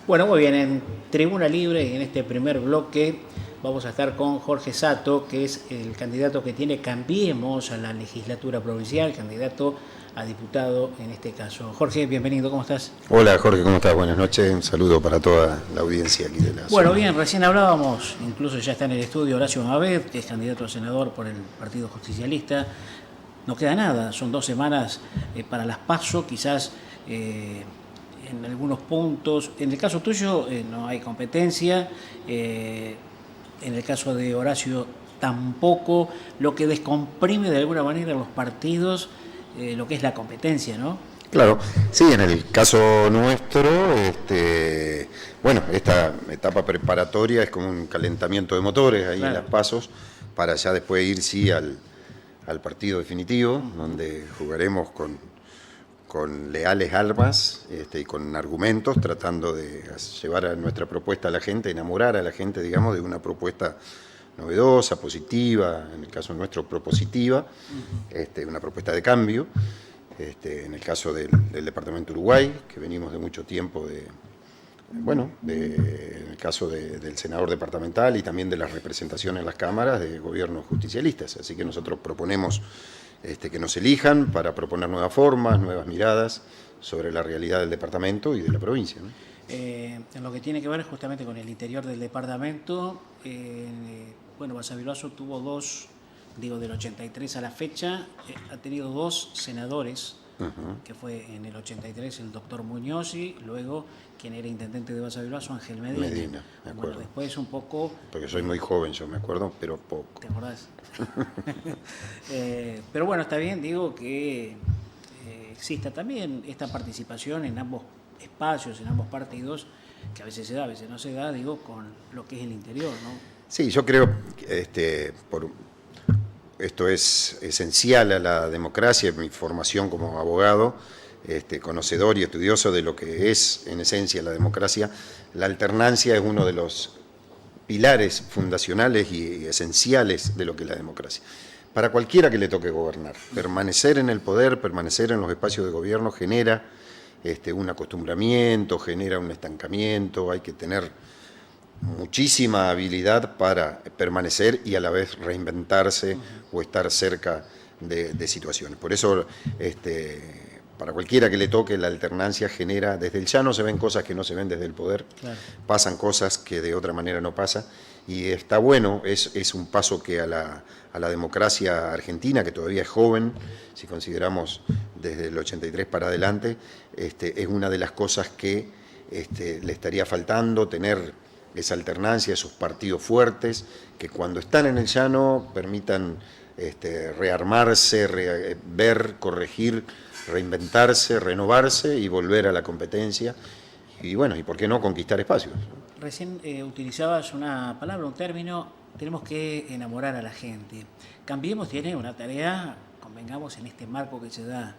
Bueno, muy bien, en Tribuna Libre, en este primer bloque, vamos a estar con Jorge Sato, que es el candidato que tiene Cambiemos a la legislatura provincial, candidato a diputado en este caso. Jorge, bienvenido, ¿cómo estás? Hola Jorge, ¿cómo estás? Buenas noches, un saludo para toda la audiencia aquí de la Bueno, zona. bien, recién hablábamos, incluso ya está en el estudio Horacio Mavet, que es candidato a senador por el Partido Justicialista. No queda nada, son 2 semanas para las PASO, quizás en algunos puntos. En el caso tuyo no hay competencia, en el caso de Horacio tampoco, lo que descomprime de alguna manera los partidos, lo que es la competencia, ¿no? Claro, sí, en el caso nuestro, bueno, esta etapa preparatoria es como un calentamiento de motores ahí en las pasos, para ya después ir sí al partido definitivo, donde jugaremos con leales armas y con argumentos, tratando de llevar a nuestra propuesta a la gente, enamorar a la gente, digamos, de una propuesta novedosa, positiva, en el caso nuestro propositiva, una propuesta de cambio. En el caso del Departamento Uruguay, que venimos de mucho tiempo en el caso del senador departamental y también de las representaciones en las cámaras de gobiernos justicialistas. Así que nosotros proponemos que nos elijan para proponer nuevas formas, nuevas miradas sobre la realidad del departamento y de la provincia, ¿no? En lo que tiene que ver justamente con el interior del departamento, bueno, Basavilbaso tuvo del 83 a la fecha, ha tenido 2 senadores, que fue en el 83 el doctor Muñoz y luego quien era intendente de Basavilbaso, Ángel Medina. Me acuerdo. Bueno, después un poco... Porque soy muy joven, yo me acuerdo, pero poco. ¿Te acordás? Pero bueno, está bien, digo que exista también esta participación en ambos espacios, en ambos partidos, que a veces se da, a veces no se da, digo, con lo que es el interior, ¿no? Sí, yo creo que esto es esencial a la democracia, mi formación como abogado, conocedor y estudioso de lo que es en esencia la democracia. La alternancia es uno de los pilares fundacionales y esenciales de lo que es la democracia. Para cualquiera que le toque gobernar, permanecer en el poder, permanecer en los espacios de gobierno genera un acostumbramiento, genera un estancamiento, hay que tener muchísima habilidad para permanecer y a la vez reinventarse o estar cerca de situaciones. Por eso, para cualquiera que le toque, la alternancia genera, desde el llano se ven cosas que no se ven desde el poder, claro. Pasan cosas que de otra manera no pasan, y está bueno, es un paso que a la democracia argentina, que todavía es joven, si consideramos desde el 83 para adelante, es una de las cosas que le estaría faltando, tener esa alternancia, esos partidos fuertes, que cuando están en el llano permitan rearmarse, ver, corregir, reinventarse, renovarse y volver a la competencia. Y bueno, y por qué no conquistar espacios. Recién utilizabas una palabra, un término, tenemos que enamorar a la gente. Cambiemos tiene una tarea, convengamos, en este marco que se da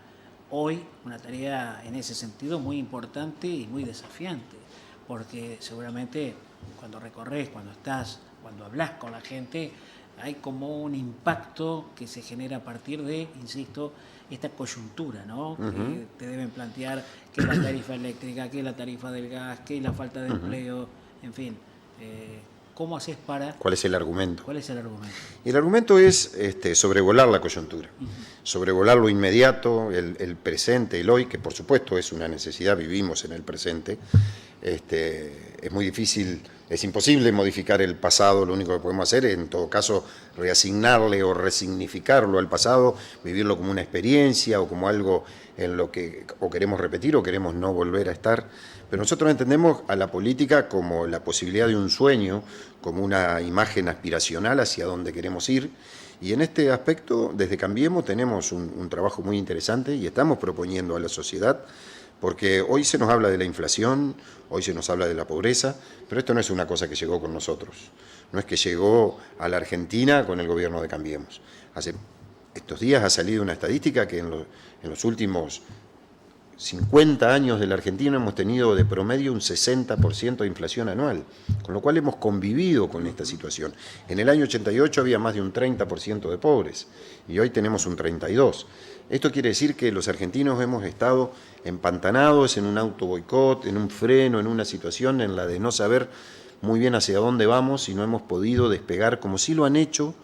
hoy, una tarea en ese sentido muy importante y muy desafiante, porque seguramente cuando recorres, cuando estás, cuando hablas con la gente, hay como un impacto que se genera a partir de, insisto, esta coyuntura, ¿no? Que te deben plantear que la tarifa eléctrica, que la tarifa del gas, que la falta de empleo, en fin. ¿Cómo haces para...? ¿Cuál es el argumento? ¿Cuál es el argumento? El argumento es sobrevolar la coyuntura, sobrevolar lo inmediato, el presente, el hoy, que por supuesto es una necesidad, vivimos en el presente. Es muy difícil, es imposible modificar el pasado, lo único que podemos hacer es en todo caso reasignarle o resignificarlo al pasado, vivirlo como una experiencia o como algo en lo que o queremos repetir o queremos no volver a estar. Pero nosotros entendemos a la política como la posibilidad de un sueño, como una imagen aspiracional hacia donde queremos ir. Y en este aspecto, desde Cambiemos, tenemos un trabajo muy interesante y estamos proponiendo a la sociedad, porque hoy se nos habla de la inflación, hoy se nos habla de la pobreza, pero esto no es una cosa que llegó con nosotros. No es que llegó a la Argentina con el gobierno de Cambiemos. Estos días ha salido una estadística que en los últimos 50 años de la Argentina hemos tenido de promedio un 60% de inflación anual, con lo cual hemos convivido con esta situación. En el año 88 había más de un 30% de pobres y hoy tenemos un 32%. Esto quiere decir que los argentinos hemos estado empantanados en un auto boicot, en un freno, en una situación en la de no saber muy bien hacia dónde vamos y no hemos podido despegar como sí lo han hecho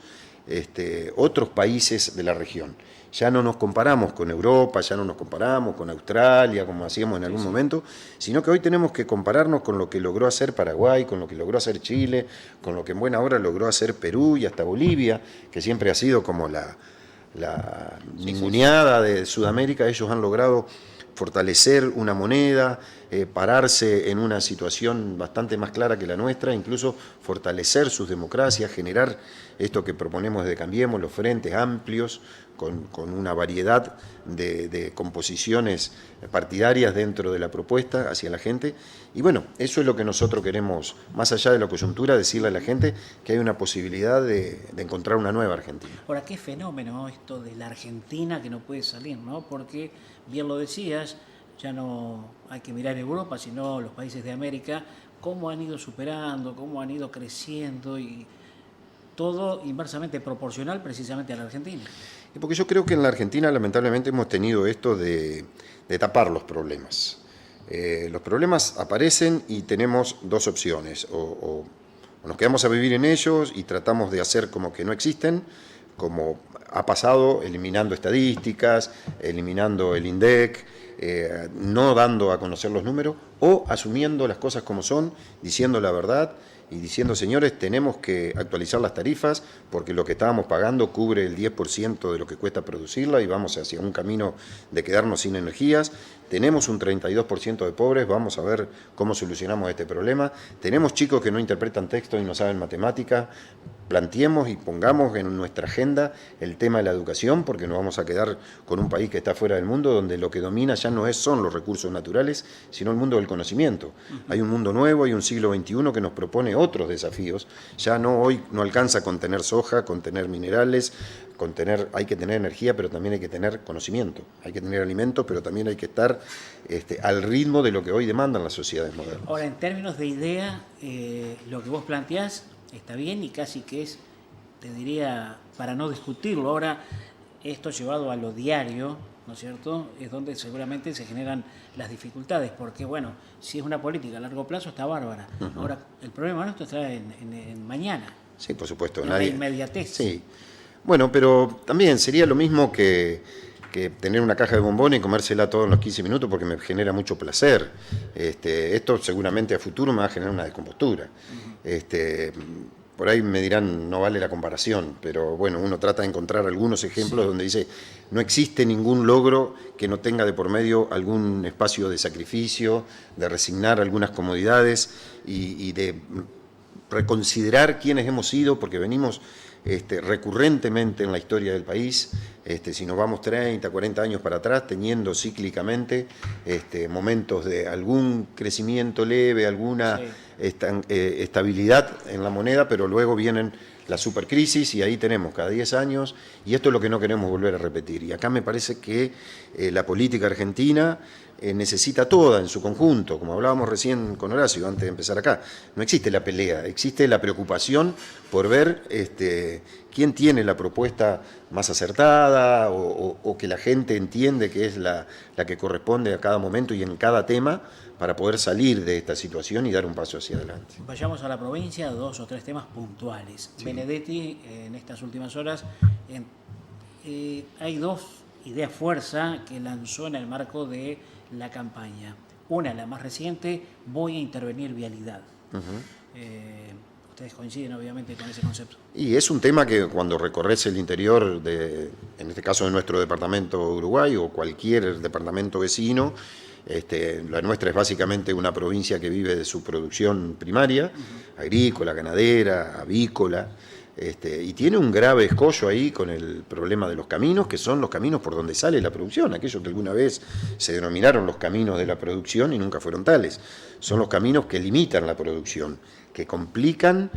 otros países de la región. Ya no nos comparamos con Europa, ya no nos comparamos con Australia, como hacíamos en algún momento, sino que hoy tenemos que compararnos con lo que logró hacer Paraguay, con lo que logró hacer Chile, con lo que en buena hora logró hacer Perú y hasta Bolivia, que siempre ha sido como la ninguneada de Sudamérica. Ellos han logrado fortalecer una moneda, pararse en una situación bastante más clara que la nuestra, incluso fortalecer sus democracias, generar esto que proponemos desde Cambiemos, los frentes amplios, con una variedad de composiciones partidarias dentro de la propuesta hacia la gente. Y bueno, eso es lo que nosotros queremos, más allá de la coyuntura, decirle a la gente que hay una posibilidad de encontrar una nueva Argentina. Ahora, qué fenómeno esto de la Argentina que no puede salir, ¿no? Porque, bien lo decías, ya no hay que mirar Europa, sino los países de América, cómo han ido superando, cómo han ido creciendo y todo inversamente proporcional precisamente a la Argentina. Porque yo creo que en la Argentina lamentablemente hemos tenido esto de tapar los problemas. Los problemas aparecen y tenemos dos opciones, o nos quedamos a vivir en ellos y tratamos de hacer como que no existen, como ha pasado eliminando estadísticas, eliminando el INDEC, no dando a conocer los números, o asumiendo las cosas como son, diciendo la verdad y diciendo, señores, tenemos que actualizar las tarifas porque lo que estábamos pagando cubre el 10% de lo que cuesta producirla y vamos hacia un camino de quedarnos sin energías. Tenemos un 32% de pobres, vamos a ver cómo solucionamos este problema. Tenemos chicos que no interpretan texto y no saben matemática. Planteemos y pongamos en nuestra agenda el tema de la educación, porque nos vamos a quedar con un país que está fuera del mundo, donde lo que domina ya no son los recursos naturales, sino el mundo del conocimiento. Hay un mundo nuevo, hay un siglo XXI que nos propone otros desafíos. Ya no hoy no alcanza con tener soja, con tener minerales, hay que tener energía, pero también hay que tener conocimiento. Hay que tener alimentos, pero también hay que estar al ritmo de lo que hoy demandan las sociedades modernas. Ahora, en términos de idea, lo que vos planteás está bien y casi que es, te diría, para no discutirlo. Ahora, esto llevado a lo diario, ¿no es cierto?, es donde seguramente se generan las dificultades, porque, bueno, si es una política a largo plazo está bárbara. Ahora, el problema nuestro está en mañana. Sí, por supuesto. La inmediatez. Sí. Bueno, pero también sería lo mismo que tener una caja de bombones y comérsela todos en los 15 minutos porque me genera mucho placer. Esto seguramente a futuro me va a generar una descompostura. Por ahí me dirán, no vale la comparación, pero bueno, uno trata de encontrar algunos ejemplos donde dice, no existe ningún logro que no tenga de por medio algún espacio de sacrificio, de resignar algunas comodidades y de reconsiderar quiénes hemos sido, porque venimos recurrentemente en la historia del país, si nos vamos 30, 40 años para atrás, teniendo cíclicamente momentos de algún crecimiento leve, alguna estabilidad en la moneda, pero luego vienen las supercrisis y ahí tenemos cada 10 años, y esto es lo que no queremos volver a repetir. Y acá me parece que la política argentina necesita toda en su conjunto, como hablábamos recién con Horacio antes de empezar acá. No existe la pelea, existe la preocupación por ver quién tiene la propuesta más acertada o que la gente entiende que es la que corresponde a cada momento y en cada tema para poder salir de esta situación y dar un paso hacia adelante. Vayamos a la provincia, 2 o 3 temas puntuales. Sí. Benedetti, en estas últimas horas, hay 2 ideas fuerza que lanzó en el marco de la campaña. Una, la más reciente, voy a intervenir vialidad. Ustedes coinciden obviamente con ese concepto. Y es un tema que cuando recorres el interior, en este caso de nuestro departamento Uruguay o cualquier departamento vecino, la nuestra es básicamente una provincia que vive de su producción primaria, agrícola, ganadera, avícola, y tiene un grave escollo ahí con el problema de los caminos, que son los caminos por donde sale la producción, aquellos que alguna vez se denominaron los caminos de la producción y nunca fueron tales. Son los caminos que limitan la producción, que complican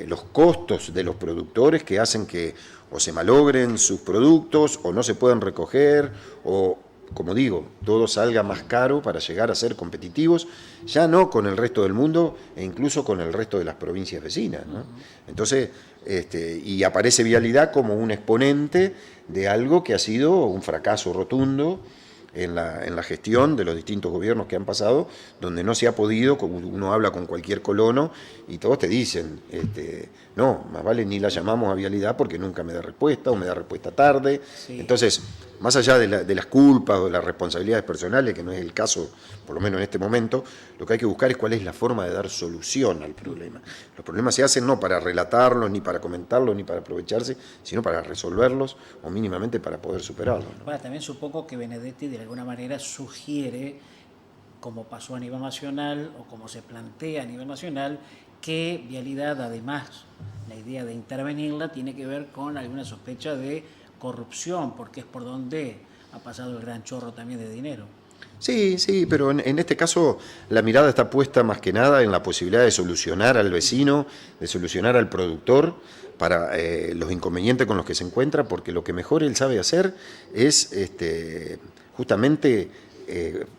los costos de los productores, que hacen que o se malogren sus productos o no se puedan recoger o como digo, todo salga más caro para llegar a ser competitivos, ya no con el resto del mundo e incluso con el resto de las provincias vecinas, ¿no? Entonces, y aparece Vialidad como un exponente de algo que ha sido un fracaso rotundo en la gestión de los distintos gobiernos que han pasado, donde no se ha podido, uno habla con cualquier colono y todos te dicen, no, más vale ni la llamamos a Vialidad porque nunca me da respuesta o me da respuesta tarde. Sí. Entonces, más allá de las culpas o de las responsabilidades personales, que no es el caso, por lo menos en este momento, lo que hay que buscar es cuál es la forma de dar solución al problema. Los problemas se hacen no para relatarlos, ni para comentarlos, ni para aprovecharse, sino para resolverlos o mínimamente para poder superarlos, ¿no? Bueno, también supongo que Benedetti de alguna manera sugiere, como pasó a nivel nacional o como se plantea a nivel nacional, que Vialidad, además, la idea de intervenirla tiene que ver con alguna sospecha de corrupción, porque es por donde ha pasado el gran chorro también de dinero. Sí, sí, pero en este caso la mirada está puesta más que nada en la posibilidad de solucionar al vecino, de solucionar al productor para los inconvenientes con los que se encuentra, porque lo que mejor él sabe hacer es justamente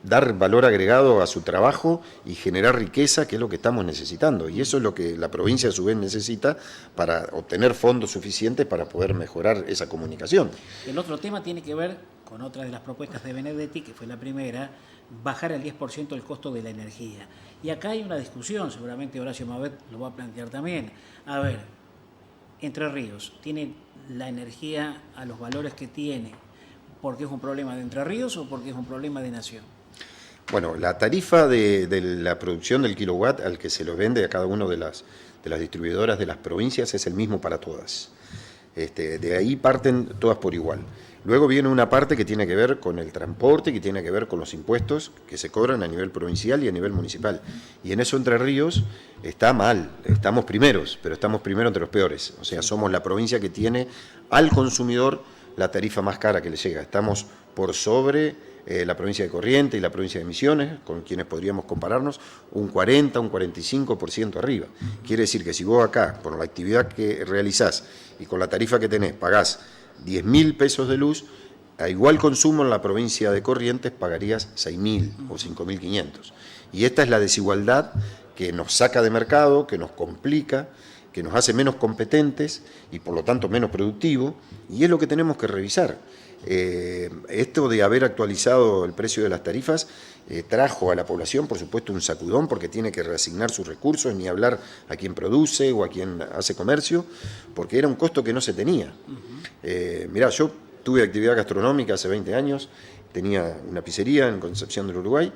dar valor agregado a su trabajo y generar riqueza, que es lo que estamos necesitando. Y eso es lo que la provincia a su vez necesita para obtener fondos suficientes para poder mejorar esa comunicación. El otro tema tiene que ver con otra de las propuestas de Benedetti, que fue la primera, bajar al 10% el costo de la energía. Y acá hay una discusión, seguramente Horacio Mabet lo va a plantear también. A ver, Entre Ríos, ¿tiene la energía a los valores que tiene porque es un problema de Entre Ríos o porque es un problema de nación? Bueno, la tarifa de la producción del kilowatt al que se lo vende a cada una de las distribuidoras de las provincias es el mismo para todas. De ahí parten todas por igual. Luego viene una parte que tiene que ver con el transporte, que tiene que ver con los impuestos que se cobran a nivel provincial y a nivel municipal. Y en eso Entre Ríos está mal, estamos primeros, pero estamos primero entre los peores. O sea, somos la provincia que tiene al consumidor la tarifa más cara que le llega. Estamos por sobre la provincia de Corrientes y la provincia de Misiones, con quienes podríamos compararnos, un 40, un 45% arriba. Quiere decir que si vos acá, por la actividad que realizás y con la tarifa que tenés, pagás 10.000 pesos de luz, a igual consumo en la provincia de Corrientes pagarías 6.000 o 5.500. Y esta es la desigualdad que nos saca de mercado, que nos complica, que nos hace menos competentes y por lo tanto menos productivos, y es lo que tenemos que revisar. Esto de haber actualizado el precio de las tarifas trajo a la población, por supuesto, un sacudón porque tiene que reasignar sus recursos, ni hablar a quien produce o a quien hace comercio, porque era un costo que no se tenía. Mirá, yo tuve actividad gastronómica hace 20 años, tenía una pizzería en Concepción del Uruguay,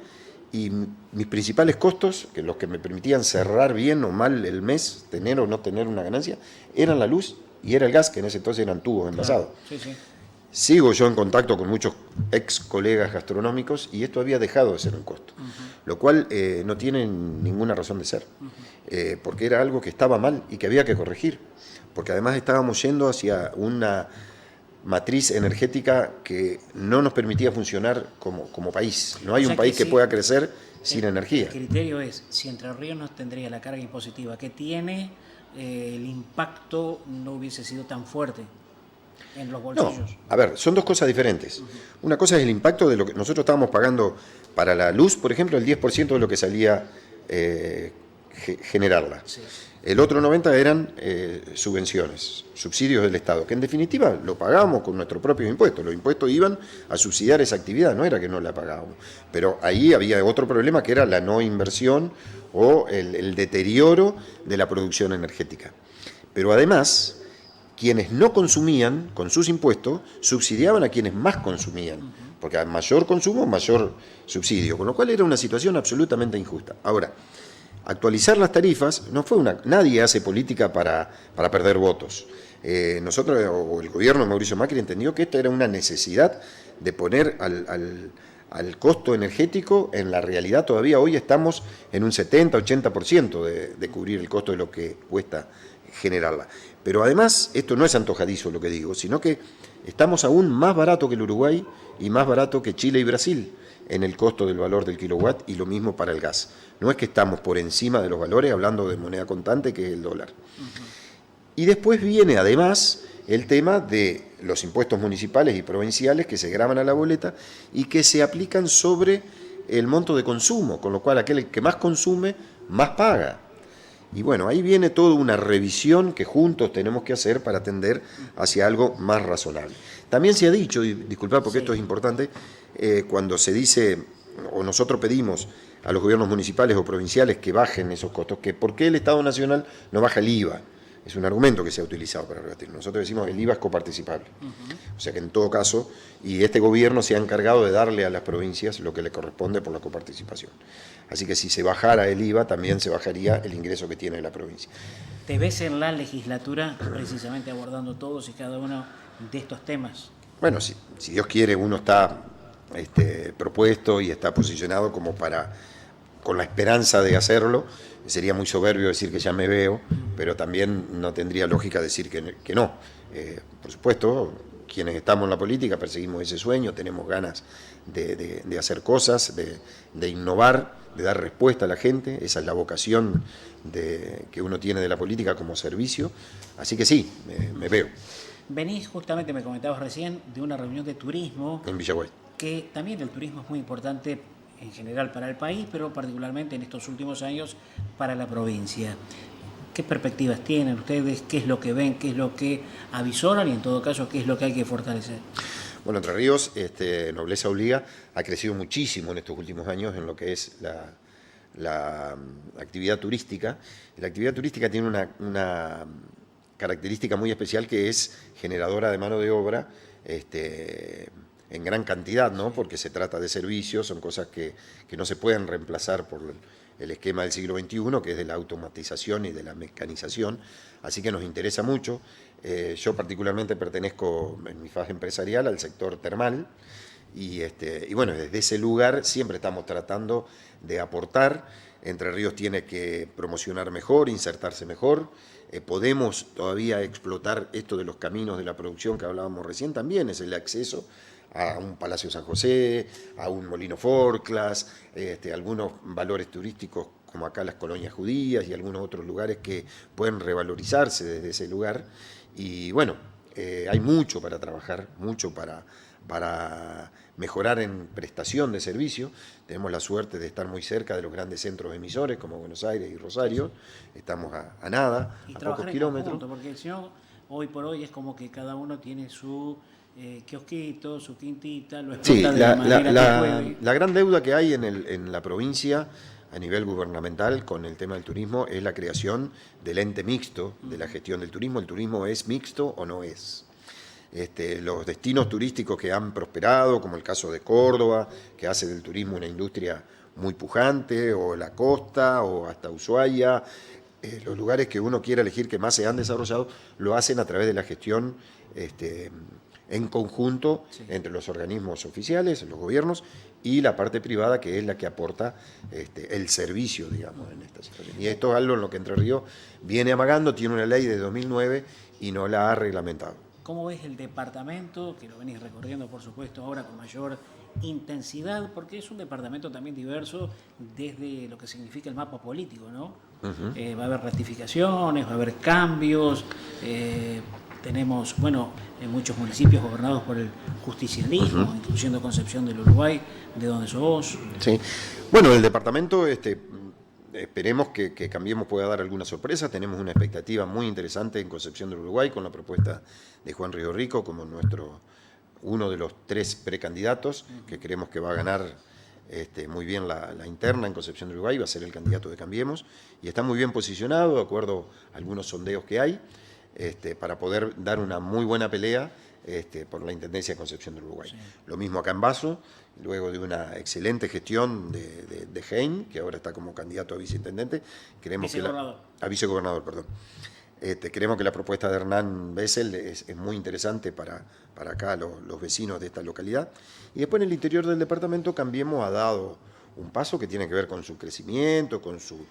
y mis principales costos, que los que me permitían cerrar bien o mal el mes, tener o no tener una ganancia, eran la luz y era el gas, que en ese entonces eran tubos envasados. Claro. Sí, sí. Sigo yo en contacto con muchos ex colegas gastronómicos y esto había dejado de ser un costo, lo cual no tiene ninguna razón de ser, porque era algo que estaba mal y que había que corregir, porque además estábamos yendo hacia una matriz energética que no nos permitía funcionar como país. No hay un país que pueda crecer sin energía. El criterio es, si Entre Ríos no tendría la carga impositiva que tiene, el impacto no hubiese sido tan fuerte en los bolsillos. No, a ver, son dos cosas diferentes. Una cosa es el impacto de lo que nosotros estábamos pagando para la luz, por ejemplo, el 10% de lo que salía generarla. Sí. El otro 90% eran subvenciones, subsidios del Estado, que en definitiva lo pagábamos con nuestro propio impuesto. Los impuestos iban a subsidiar esa actividad, no era que no la pagábamos. Pero ahí había otro problema que era la no inversión o el deterioro de la producción energética. Pero además, quienes no consumían con sus impuestos subsidiaban a quienes más consumían, porque a mayor consumo, mayor subsidio, con lo cual era una situación absolutamente injusta. Ahora, actualizar las tarifas no fue nadie hace política para perder votos. Nosotros, o el gobierno de Mauricio Macri, entendió que esta era una necesidad de poner al costo energético en la realidad. Todavía hoy estamos en un 70-80% de cubrir el costo de lo que cuesta generarla. Pero además, esto no es antojadizo lo que digo, sino que estamos aún más barato que el Uruguay y más barato que Chile y Brasil en el costo del valor del kilowatt, y lo mismo para el gas. No es que estamos por encima de los valores, hablando de moneda contante, que es el dólar. Y después viene además el tema de los impuestos municipales y provinciales que se graban a la boleta y que se aplican sobre el monto de consumo, con lo cual aquel que más consume, más paga. Y bueno, ahí viene toda una revisión que juntos tenemos que hacer para tender hacia algo más razonable. También se ha dicho, y disculpad porque esto es importante, cuando se dice, o nosotros pedimos a los gobiernos municipales o provinciales que bajen esos costos, que ¿por qué el Estado Nacional no baja el IVA? Es un argumento que se ha utilizado para rebatir. Nosotros decimos el IVA es coparticipable. O sea que en todo caso, y este gobierno se ha encargado de darle a las provincias lo que le corresponde por la coparticipación. Así que si se bajara el IVA, también se bajaría el ingreso que tiene la provincia. ¿Te ves en la legislatura precisamente abordando todos y cada uno de estos temas? Bueno, si Dios quiere, uno está propuesto y está posicionado como para, con la esperanza de hacerlo. Sería muy soberbio decir que ya me veo, pero también no tendría lógica decir que no. Por supuesto, quienes estamos en la política perseguimos ese sueño, tenemos ganas de hacer cosas, de innovar, de dar respuesta a la gente. Esa es la vocación que uno tiene de la política como servicio. Así que sí, me veo. Venís justamente, me comentabas recién, de una reunión de turismo. En Villaguay. Que también el turismo es muy importante en general para el país, pero particularmente en estos últimos años para la provincia. ¿Qué perspectivas tienen ustedes? ¿Qué es lo que ven? ¿Qué es lo que avisoran? Y en todo caso, ¿qué es lo que hay que fortalecer? Bueno, Entre Ríos, Nobleza Obliga, ha crecido muchísimo en estos últimos años en lo que es la actividad turística. La actividad turística tiene una característica muy especial que es generadora de mano de obra, en gran cantidad, ¿no? Porque se trata de servicios, son cosas que no se pueden reemplazar por el esquema del siglo XXI, que es de la automatización y de la mecanización, así que nos interesa mucho. Yo particularmente pertenezco en mi fase empresarial al sector termal, y bueno, desde ese lugar siempre estamos tratando de aportar. Entre Ríos tiene que promocionar mejor, insertarse mejor. Podemos todavía explotar esto de los caminos de la producción que hablábamos recién, también es el acceso a un Palacio San José, a un Molino Forclas, algunos valores turísticos como acá las colonias judías y algunos otros lugares que pueden revalorizarse desde ese lugar. Y bueno, hay mucho para trabajar, mucho para mejorar en prestación de servicio. Tenemos la suerte de estar muy cerca de los grandes centros emisores como Buenos Aires y Rosario. Estamos a nada, y a trabajar pocos en kilómetros. conjunto, porque si no, hoy por hoy es como que cada uno tiene su kiosquito, su quintita, lo Sí, explota de la manera que puede. la gran deuda que hay en la provincia a nivel gubernamental con el tema del turismo es la creación del ente mixto de la gestión del turismo. ¿El turismo es mixto o no es? Los destinos turísticos que han prosperado, como el caso de Córdoba, que hace del turismo una industria muy pujante, o la costa, o hasta Ushuaia, los lugares que uno quiera elegir que más se han desarrollado, lo hacen a través de la gestión en conjunto entre los organismos oficiales, los gobiernos, y la parte privada, que es la que aporta el servicio, digamos, en esta situación. Y esto es algo en lo que Entre Ríos viene amagando, tiene una ley de 2009 y no la ha reglamentado. ¿Cómo ves el departamento, que lo venís recorriendo, por supuesto, ahora con mayor intensidad, porque es un departamento también diverso desde lo que significa el mapa político, ¿no? Va a haber ratificaciones, va a haber cambios, tenemos, bueno, en muchos municipios gobernados por el justicialismo, incluyendo Concepción del Uruguay, de donde sos. Sí. Bueno, el departamento, esperemos que Cambiemos pueda dar alguna sorpresa. Tenemos una expectativa muy interesante en Concepción del Uruguay con la propuesta de Juan Río Rico como uno de los 3 precandidatos, que creemos que va a ganar muy bien la interna en Concepción del Uruguay, va a ser el candidato de Cambiemos, y está muy bien posicionado, de acuerdo a algunos sondeos que hay, para poder dar una muy buena pelea por la Intendencia de Concepción del Uruguay. Sí. Lo mismo acá en Basso, luego de una excelente gestión de Hein, que ahora está como candidato a viceintendente, creemos a vicegobernador, perdón. Creemos que la propuesta de Hernán Bessel es muy interesante para acá los vecinos de esta localidad. Y después en el interior del departamento Cambiemos ha dado un paso que tiene que ver con su crecimiento, con su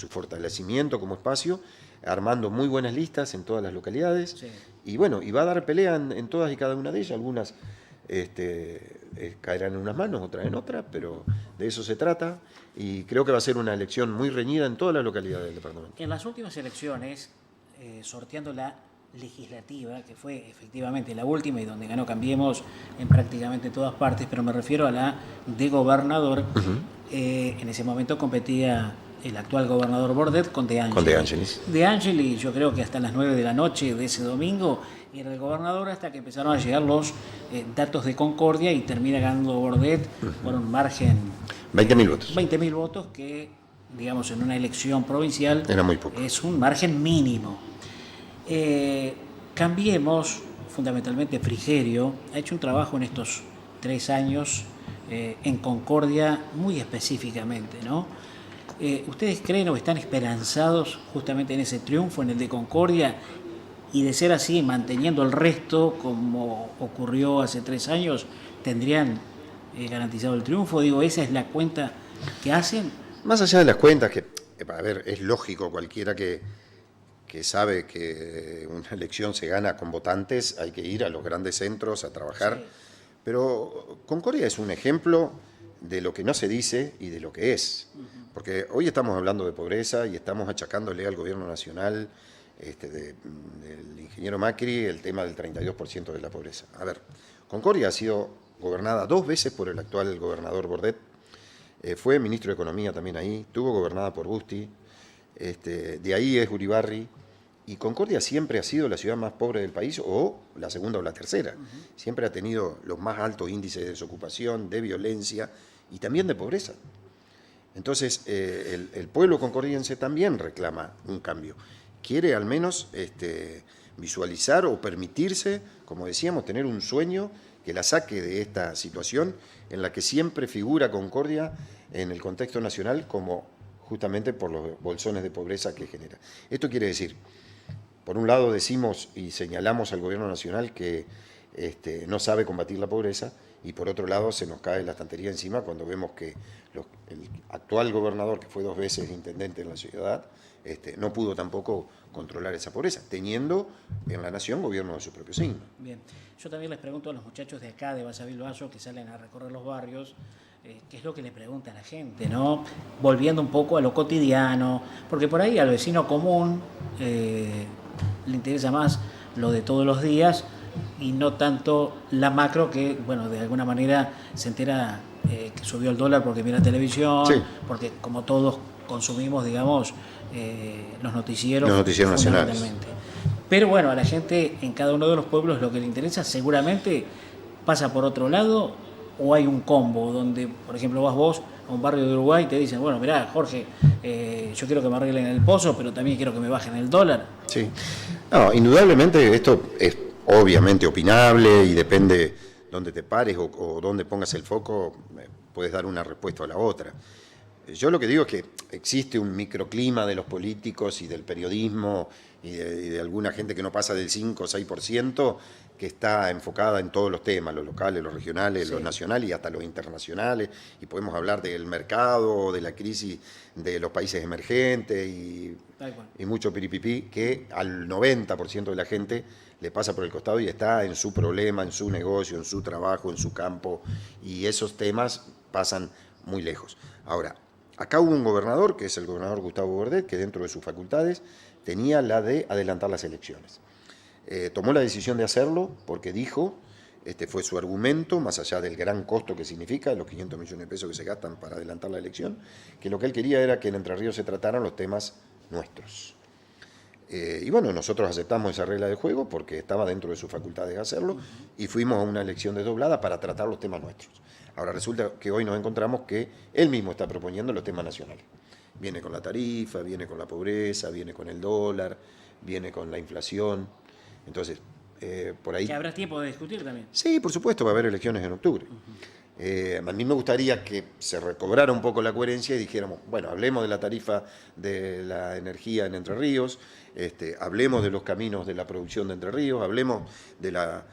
fortalecimiento como espacio, armando muy buenas listas en todas las localidades. Sí. Y bueno, y va a dar pelea en todas y cada una de ellas. Algunas caerán en unas manos, otras en otras, pero de eso se trata. Y creo que va a ser una elección muy reñida en todas las localidades del departamento. En las últimas elecciones, sorteando la legislativa, que fue efectivamente la última y donde ganó Cambiemos en prácticamente todas partes, pero me refiero a la de gobernador. En ese momento competía el actual gobernador Bordet con De Angelis. Con De Angelis. De Angelis, yo creo que hasta las 9 de la noche de ese domingo era el gobernador, hasta que empezaron a llegar los datos de Concordia y termina ganando Bordet por un margen... 20.000 votos. 20.000 votos que, digamos, en una elección provincial Era muy poco. Es un margen mínimo. Cambiemos, fundamentalmente Frigerio, ha hecho un trabajo en estos 3 años en Concordia muy específicamente, ¿no? ¿Ustedes creen o están esperanzados justamente en ese triunfo, en el de Concordia, y de ser así, manteniendo el resto como ocurrió hace 3 años, tendrían garantizado el triunfo? Digo, ¿esa es la cuenta que hacen? Más allá de las cuentas, que, a ver, es lógico, cualquiera que sabe que una elección se gana con votantes, hay que ir a los grandes centros a trabajar. Sí. Pero Concordia es un ejemplo de lo que no se dice y de lo que es. Porque hoy estamos hablando de pobreza y estamos achacándole al gobierno nacional del ingeniero Macri el tema del 32% de la pobreza. A ver, Concordia ha sido gobernada 2 veces por el actual gobernador Bordet, fue ministro de Economía también ahí, estuvo gobernada por Busti, de ahí es Uribarri, y Concordia siempre ha sido la ciudad más pobre del país, o la segunda o la tercera. Siempre ha tenido los más altos índices de desocupación, de violencia y también de pobreza. Entonces, el pueblo concordiense también reclama un cambio. Quiere al menos visualizar o permitirse, como decíamos, tener un sueño que la saque de esta situación en la que siempre figura Concordia en el contexto nacional como justamente por los bolsones de pobreza que genera. Esto quiere decir, por un lado decimos y señalamos al gobierno nacional que no sabe combatir la pobreza, y por otro lado se nos cae la estantería encima cuando vemos que el actual gobernador, que fue 2 veces intendente en la ciudad, no pudo tampoco controlar esa pobreza, teniendo en la nación gobierno de su propio signo. Bien, yo también les pregunto a los muchachos de acá, de Basavilbaso, Valle, que salen a recorrer los barrios, qué es lo que le pregunta a la gente, ¿no? Volviendo un poco a lo cotidiano, porque por ahí al vecino común le interesa más lo de todos los días y no tanto la macro, que, bueno, de alguna manera se entera que subió el dólar porque mira televisión, sí, porque como todos consumimos, digamos, los noticieros nacionales. Pero bueno, a la gente en cada uno de los pueblos lo que le interesa seguramente pasa por otro lado, o hay un combo donde, por ejemplo, vas vos a un barrio de Uruguay y te dicen, bueno, mirá, Jorge, yo quiero que me arreglen el pozo, pero también quiero que me bajen el dólar. Sí, no, indudablemente esto es obviamente opinable y depende dónde te pares o dónde pongas el foco, puedes dar una respuesta a la otra. Yo lo que digo es que existe un microclima de los políticos y del periodismo y de alguna gente que no pasa del 5 o 6%, que está enfocada en todos los temas, los locales, los regionales, sí, los nacionales y hasta los internacionales, y podemos hablar del mercado, de la crisis de los países emergentes y mucho piripipí, que al 90% de la gente le pasa por el costado y está en su problema, en su negocio, en su trabajo, en su campo, y esos temas pasan muy lejos. Ahora, acá hubo un gobernador, que es el gobernador Gustavo Bordet, que dentro de sus facultades tenía la de adelantar las elecciones. Tomó la decisión de hacerlo porque dijo, fue su argumento, más allá del gran costo que significa, los 500 millones de pesos que se gastan para adelantar la elección, que lo que él quería era que en Entre Ríos se trataran los temas nuestros. Y bueno, nosotros aceptamos esa regla de juego porque estaba dentro de sus facultades hacerlo y fuimos a una elección desdoblada para tratar los temas nuestros. Ahora resulta que hoy nos encontramos que él mismo está proponiendo los temas nacionales. Viene con la tarifa, viene con la pobreza, viene con el dólar, viene con la inflación. Entonces, por ahí... ¿Que habrá tiempo de discutir también? Sí, por supuesto, va a haber elecciones en octubre. A mí me gustaría que se recobrara un poco la coherencia y dijéramos, bueno, hablemos de la tarifa de la energía en Entre Ríos, hablemos de los caminos de la producción de Entre Ríos, hablemos de la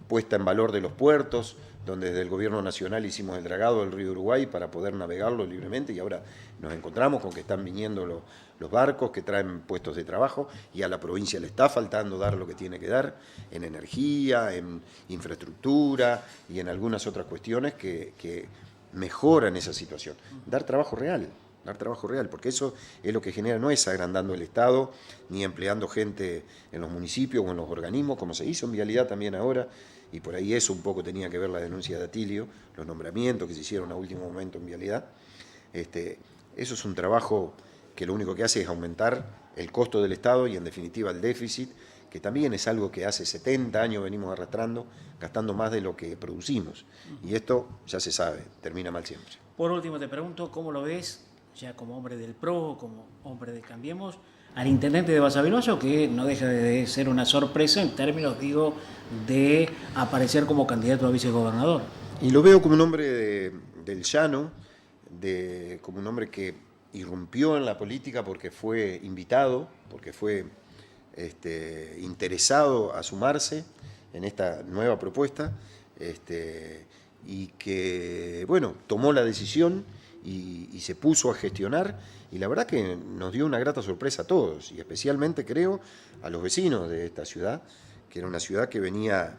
puesta en valor de los puertos, donde desde el gobierno nacional hicimos el dragado del río Uruguay para poder navegarlo libremente, y ahora nos encontramos con que están viniendo los barcos que traen puestos de trabajo, y a la provincia le está faltando dar lo que tiene que dar en energía, en infraestructura y en algunas otras cuestiones que mejoran esa situación. Dar trabajo real. dar trabajo real, porque eso es lo que genera, no es agrandando el Estado, ni empleando gente en los municipios o en los organismos, como se hizo en Vialidad también ahora, y por ahí eso un poco tenía que ver la denuncia de Atilio, los nombramientos que se hicieron a último momento en Vialidad. Eso es un trabajo que lo único que hace es aumentar el costo del Estado y en definitiva el déficit, que también es algo que hace 70 años venimos arrastrando, gastando más de lo que producimos. Y esto ya se sabe, termina mal siempre. Por último te pregunto, ¿cómo lo ves, ya como hombre del PRO, como hombre de Cambiemos, al intendente de Basavilbaso, que no deja de ser una sorpresa en términos, digo, de aparecer como candidato a vicegobernador? Y lo veo como un hombre del llano, como un hombre que irrumpió en la política porque fue invitado, porque fue interesado a sumarse en esta nueva propuesta, y que, bueno, tomó la decisión y se puso a gestionar, y la verdad que nos dio una grata sorpresa a todos, y especialmente creo a los vecinos de esta ciudad, que era una ciudad que venía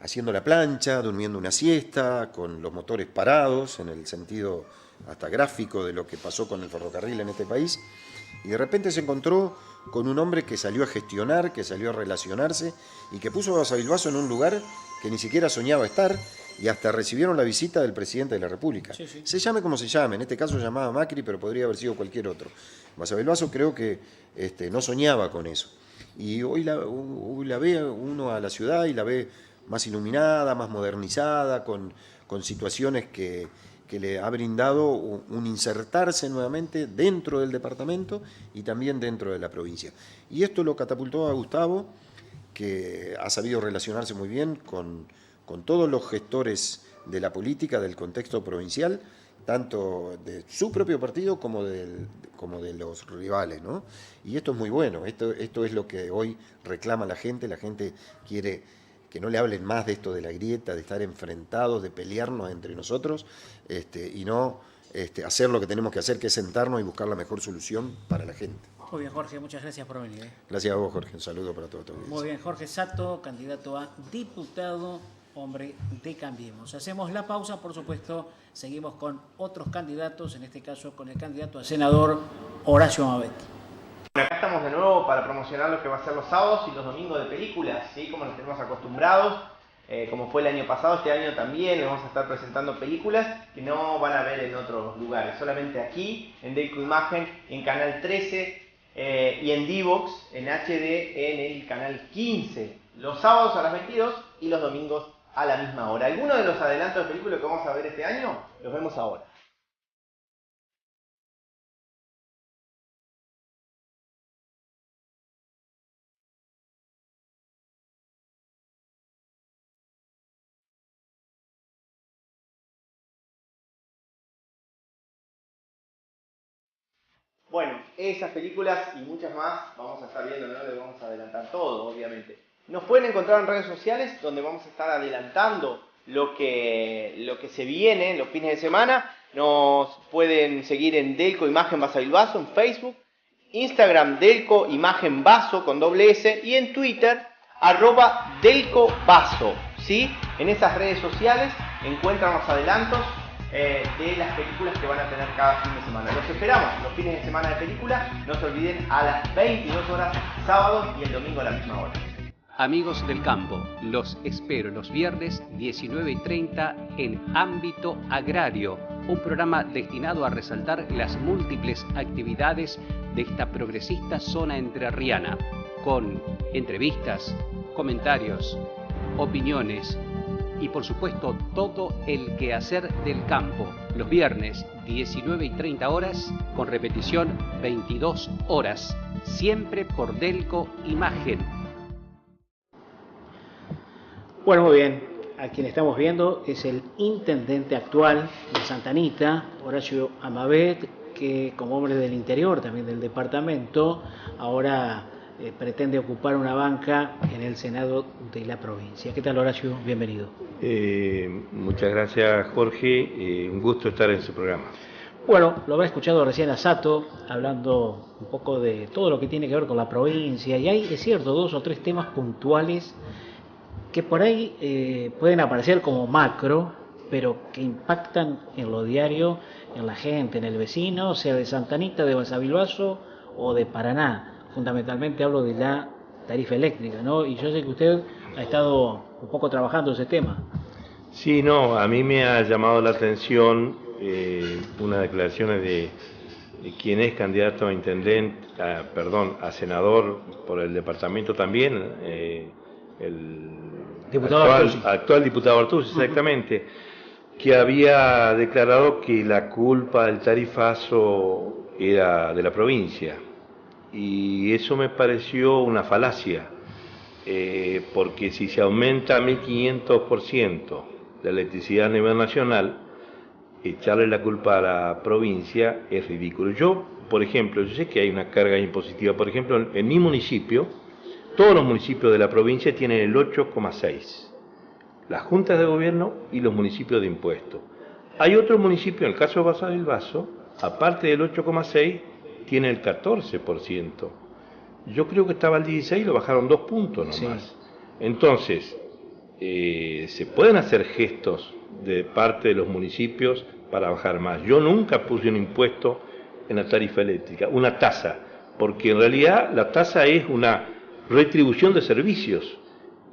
haciendo la plancha, durmiendo una siesta, con los motores parados, en el sentido hasta gráfico de lo que pasó con el ferrocarril en este país, y de repente se encontró con un hombre que salió a gestionar, que salió a relacionarse, y que puso a Basavilbaso en un lugar que ni siquiera soñaba estar, y hasta recibieron la visita del presidente de la República. Sí, sí. Se llame como se llame, en este caso llamaba Macri, pero podría haber sido cualquier otro. Basavilbaso creo que no soñaba con eso. Y hoy la ve uno a la ciudad y la ve más iluminada, más modernizada, con situaciones que le ha brindado un insertarse nuevamente dentro del departamento y también dentro de la provincia. Y esto lo catapultó a Gustavo, que ha sabido relacionarse muy bien con todos los gestores de la política, del contexto provincial, tanto de su propio partido como de los rivales, ¿no? Y esto es muy bueno, esto es lo que hoy reclama la gente quiere que no le hablen más de esto de la grieta, de estar enfrentados, de pelearnos entre nosotros, y no hacer lo que tenemos que hacer, que es sentarnos y buscar la mejor solución para la gente. Muy bien, Jorge, muchas gracias por venir. Gracias a vos, Jorge, un saludo para todos. Muy bien, Jorge Sato, candidato a diputado, hombre de Cambiemos. Hacemos la pausa, por supuesto, seguimos con otros candidatos, en este caso con el candidato a senador Horacio Amabet. Bueno, acá estamos de nuevo para promocionar lo que va a ser los sábados y los domingos de películas, ¿sí? Como nos tenemos acostumbrados, como fue el año pasado, este año también les vamos a estar presentando películas que no van a ver en otros lugares, solamente aquí, en Delco Imagen, en Canal 13 y en Divox, en HD, en el Canal 15, los sábados a las 22 y los domingos a la misma hora. Algunos de los adelantos de películas que vamos a ver este año los vemos ahora. Bueno, esas películas y muchas más vamos a estar viendo, no les vamos a adelantar todo, obviamente. Nos pueden encontrar en redes sociales donde vamos a estar adelantando lo que se viene los fines de semana. Nos pueden seguir en Delco Imagen Basavilbaso en Facebook, Instagram Delco Imagen Baso con doble S y en Twitter @Delco Baso, ¿sí? En esas redes sociales encuentran los adelantos de las películas que van a tener cada fin de semana. Los esperamos los fines de semana de película, no se olviden, a las 22 horas sábado y el domingo a la misma hora. Amigos del campo, los espero los viernes 19:30 en Ámbito Agrario, un programa destinado a resaltar las múltiples actividades de esta progresista zona entrerriana, con entrevistas, comentarios, opiniones y por supuesto todo el quehacer del campo, los viernes 19:30 horas, con repetición 22 horas, siempre por Delco Imagen. Bueno, muy bien. A quien estamos viendo es el intendente actual de Santa Anita, Horacio Amabet, que como hombre del interior, también del departamento, ahora pretende ocupar una banca en el Senado de la provincia. ¿Qué tal, Horacio? Bienvenido. Muchas gracias, Jorge. Un gusto estar en su programa. Bueno, lo habrá escuchado recién a Sato, hablando un poco de todo lo que tiene que ver con la provincia, y hay, es cierto, 2 o 3 temas puntuales que por ahí pueden aparecer como macro, pero que impactan en lo diario, en la gente, en el vecino, sea de Santa Anita, de Basavilbaso o de Paraná. Fundamentalmente hablo de la tarifa eléctrica, ¿no? Y yo sé que usted ha estado un poco trabajando ese tema. Sí, no, a mí me ha llamado la atención unas declaraciones de quien es candidato a intendente, a senador por el departamento también, el Diputado actual diputado Artús, exactamente, que había declarado que la culpa del tarifazo era de la provincia. Y eso me pareció una falacia, porque si se aumenta 1.500% la electricidad a nivel nacional, echarle la culpa a la provincia es ridículo. Yo, por ejemplo, yo sé que hay una carga impositiva. Por ejemplo, en mi municipio, todos los municipios de la provincia tienen el 8,6. Las juntas de gobierno y los municipios de impuestos. Hay otro municipio, en el caso de Basavilbaso, aparte del 8,6, tiene el 14%. Yo creo que estaba al 16 y lo bajaron 2 puntos nomás. Sí. Entonces, se pueden hacer gestos de parte de los municipios para bajar más. Yo nunca puse un impuesto en la tarifa eléctrica, una tasa, porque en realidad la tasa es una retribución de servicios,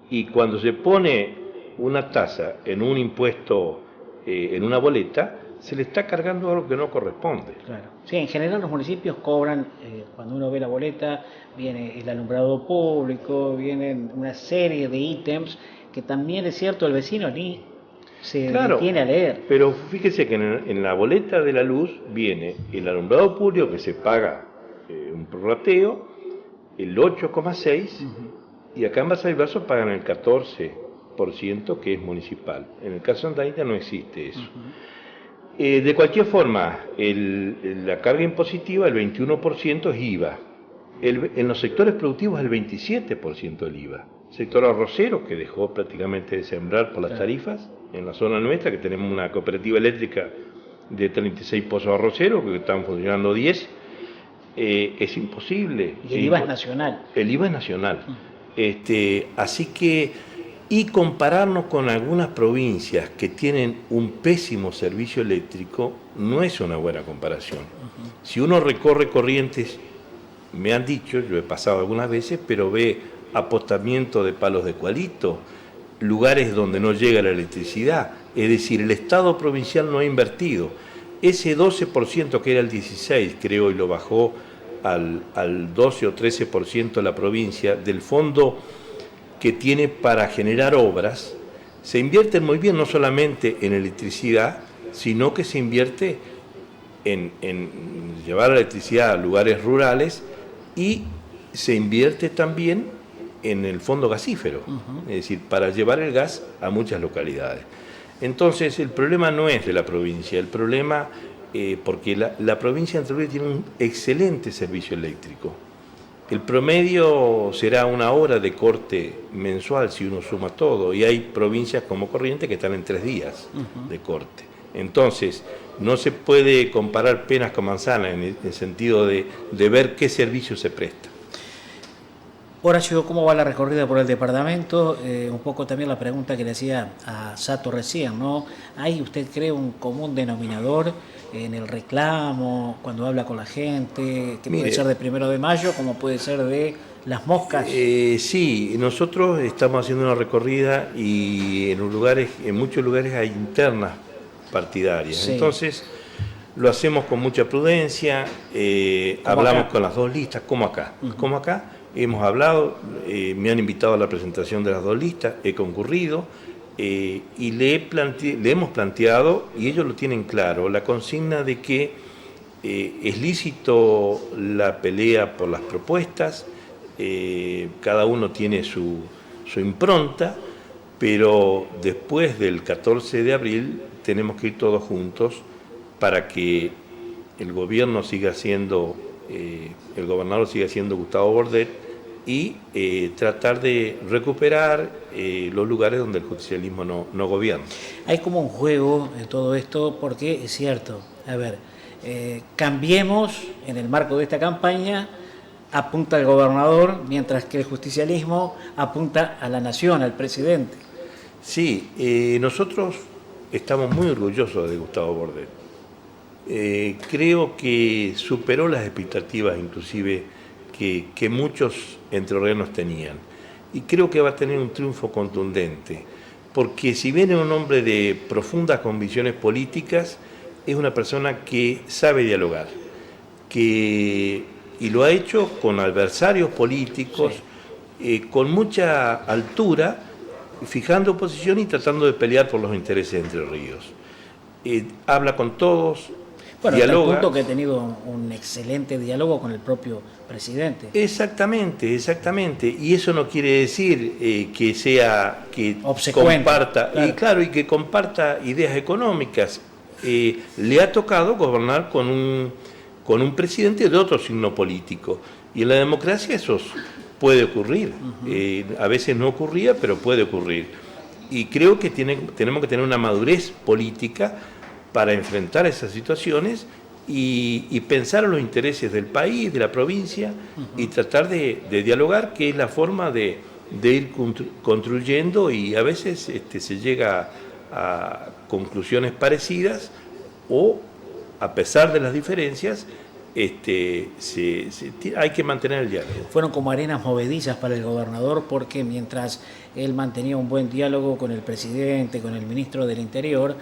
y cuando se pone una tasa en un impuesto, en una boleta, se le está cargando algo que no corresponde. Claro. Sí, en general los municipios cobran, cuando uno ve la boleta, viene el alumbrado público, vienen una serie de ítems que también es cierto el vecino ni se detiene a leer. Pero fíjese que en la boleta de la luz viene el alumbrado público, que se paga un prorrateo, el 8,6, y acá en Basavilbaso pagan el 14%, que es municipal. En el caso de Santa Anita no existe eso. De cualquier forma, la carga impositiva, el 21% es IVA. En los sectores productivos el 27% del IVA. Sector arrocero, que dejó prácticamente de sembrar por las tarifas, en la zona nuestra, que tenemos una cooperativa eléctrica de 36 pozos arroceros, que están funcionando 10, es imposible. Y el IVA es nacional. El IVA es nacional. Así que, y compararnos con algunas provincias que tienen un pésimo servicio eléctrico, no es una buena comparación. Si uno recorre Corrientes, me han dicho, yo he pasado algunas veces, pero ve apostamiento de palos de cualito, lugares donde no llega la electricidad, es decir, el Estado provincial no ha invertido. Ese 12% que era el 16%, creo, y lo bajó al 12 o 13% la provincia, del fondo que tiene para generar obras, se invierte muy bien, no solamente en electricidad, sino que se invierte en llevar la electricidad a lugares rurales, y se invierte también en el fondo gasífero, es decir, para llevar el gas a muchas localidades. Entonces, el problema no es de la provincia, el problema, porque la provincia de Entre Ríos tiene un excelente servicio eléctrico. El promedio será 1 hora de corte mensual si uno suma todo, y hay provincias como Corrientes que están en 3 días de corte. Entonces, no se puede comparar peras con manzanas en el sentido de ver qué servicio se presta. Horacio, ¿cómo va la recorrida por el departamento? Un poco también la pregunta que le hacía a Sato recién, ¿no? ¿Hay, usted cree, un común denominador en el reclamo, cuando habla con la gente, que puede ser de 1 de mayo, como puede ser de las moscas? Sí, nosotros estamos haciendo una recorrida y en muchos lugares hay internas partidarias. Sí. Entonces, lo hacemos con mucha prudencia, hablamos con las 2 listas, como acá. Como acá. Hemos hablado, me han invitado a la presentación de las 2 listas, he concurrido, y le hemos planteado, y ellos lo tienen claro, la consigna de que es lícito la pelea por las propuestas, cada uno tiene su impronta, pero después del 14 de abril tenemos que ir todos juntos para que el gobierno siga siendo, el gobernador siga siendo Gustavo Bordet, y tratar de recuperar los lugares donde el justicialismo no gobierna. Hay como un juego en todo esto, porque es cierto, a ver, Cambiemos, en el marco de esta campaña, apunta al gobernador, mientras que el justicialismo apunta a la nación, al presidente. Sí, nosotros estamos muy orgullosos de Gustavo Bordet. Creo que superó las expectativas inclusive que muchos entrerrianos tenían. Y creo que va a tener un triunfo contundente, porque si bien es un hombre de profundas convicciones políticas, es una persona que sabe dialogar, y lo ha hecho con adversarios políticos, con mucha altura, fijando posición y tratando de pelear por los intereses de Entre Ríos. Habla con todos, bueno, hasta el dialoga. punto que ha tenido un excelente diálogo con el propio presidente. Exactamente, exactamente. Y eso no quiere decir que sea que obsecuente, comparta, claro. y que comparta ideas económicas. Le ha tocado gobernar con un presidente de otro signo político. Y en la democracia eso puede ocurrir. A veces no ocurría, pero puede ocurrir. Y creo que tenemos que tener una madurez política para enfrentar esas situaciones y pensar en los intereses del país, de la provincia, y tratar de dialogar, que es la forma de ir construyendo, y a veces se llega a conclusiones parecidas, o a pesar de las diferencias, hay que mantener el diálogo. Fueron como arenas movedizas para el gobernador, porque mientras él mantenía un buen diálogo con el presidente, con el ministro del Interior,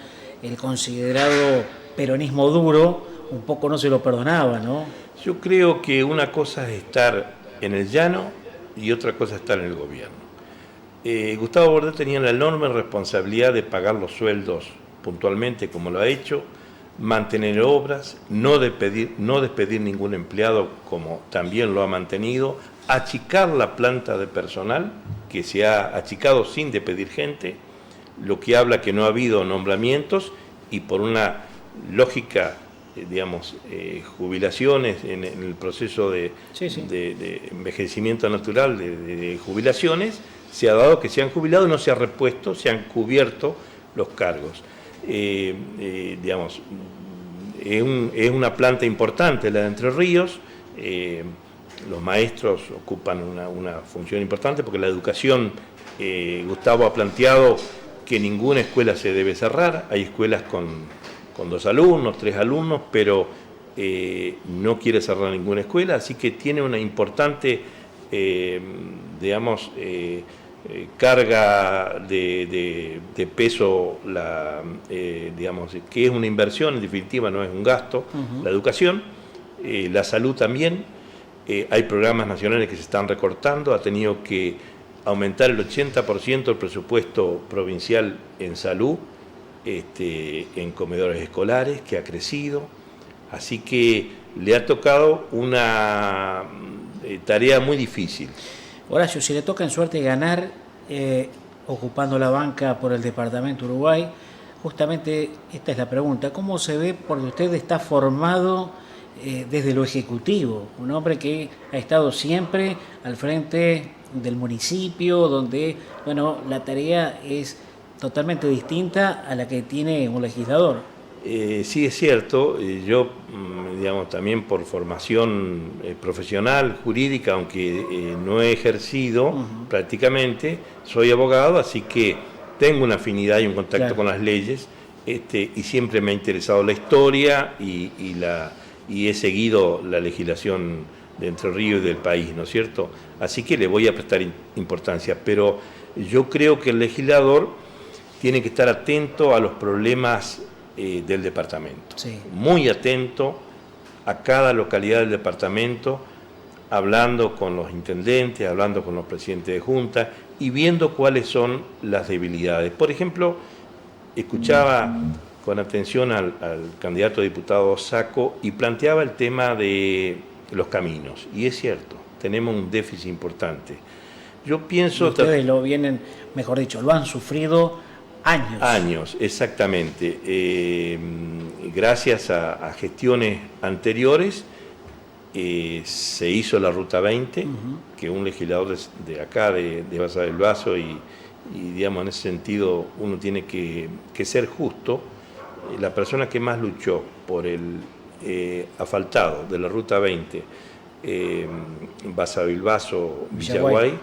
el considerado peronismo duro un poco no se lo perdonaba, ¿no? Yo creo que una cosa es estar en el llano y otra cosa es estar en el gobierno. Gustavo Bordet tenía la enorme responsabilidad de pagar los sueldos puntualmente, como lo ha hecho, mantener obras, no despedir ningún empleado, como también lo ha mantenido, achicar la planta de personal, que se ha achicado sin despedir gente, lo que habla que no ha habido nombramientos, y por una lógica, jubilaciones en el proceso de envejecimiento natural de jubilaciones, se ha dado que se han jubilado y no se ha repuesto, se han cubierto los cargos. Es una planta importante la de Entre Ríos. Los maestros ocupan una función importante, porque la educación, Gustavo ha planteado que ninguna escuela se debe cerrar. Hay escuelas con 2 alumnos, 3 alumnos, pero no quiere cerrar ninguna escuela, así que tiene una importante, carga de peso, que es una inversión, en definitiva no es un gasto, la educación, la salud también. Hay programas nacionales que se están recortando, ha tenido que aumentar el 80% del presupuesto provincial en salud, en comedores escolares, que ha crecido, así que le ha tocado una tarea muy difícil. Horacio, si le toca en suerte ganar ocupando la banca por el departamento Uruguay, justamente esta es la pregunta: ¿cómo se ve? Porque usted está formado desde lo ejecutivo, un hombre que ha estado siempre al frente del municipio, donde la tarea es totalmente distinta a la que tiene un legislador. Sí, es cierto. Yo, también por formación profesional, jurídica, aunque no he ejercido prácticamente, soy abogado, así que tengo una afinidad y un contacto con las leyes, y siempre me ha interesado la historia y he seguido la legislación de Entre Ríos y del país, ¿no es cierto? Así que le voy a prestar importancia, pero yo creo que el legislador tiene que estar atento a los problemas del departamento, muy atento a cada localidad del departamento, hablando con los intendentes, hablando con los presidentes de junta y viendo cuáles son las debilidades. Por ejemplo, escuchaba con atención al candidato a diputado Sacco y planteaba el tema de los caminos, y es cierto, tenemos un déficit importante. Yo pienso... Ustedes lo han sufrido años. Años, exactamente. Gracias a gestiones anteriores se hizo la Ruta 20, que un legislador de acá, de Basa del Vaso, y en ese sentido uno tiene que ser justo. La persona que más luchó por el asfaltado de la Ruta 20, Basa del Vaso, Villaguay,